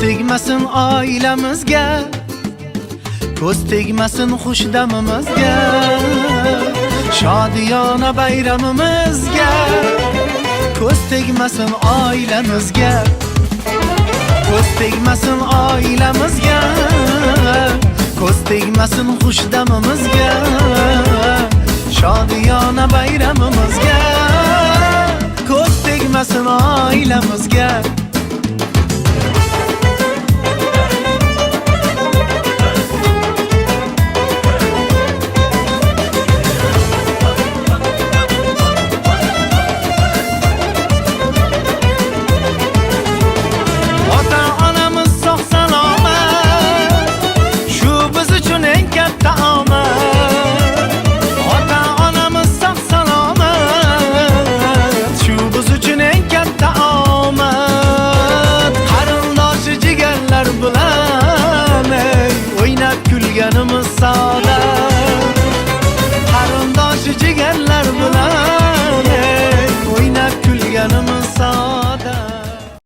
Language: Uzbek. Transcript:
tegmasin oilamizga, ko'z tegmasin xushdamimizga, shodiyona bayramimizga. Ko'z tegmasin oilamizga, ko'z tegmasin oilamizga, ko'z tegmasin xushdamimizga, shodiyona bayramimizga. Ko'z tegmasin oilamizga. Yanımızda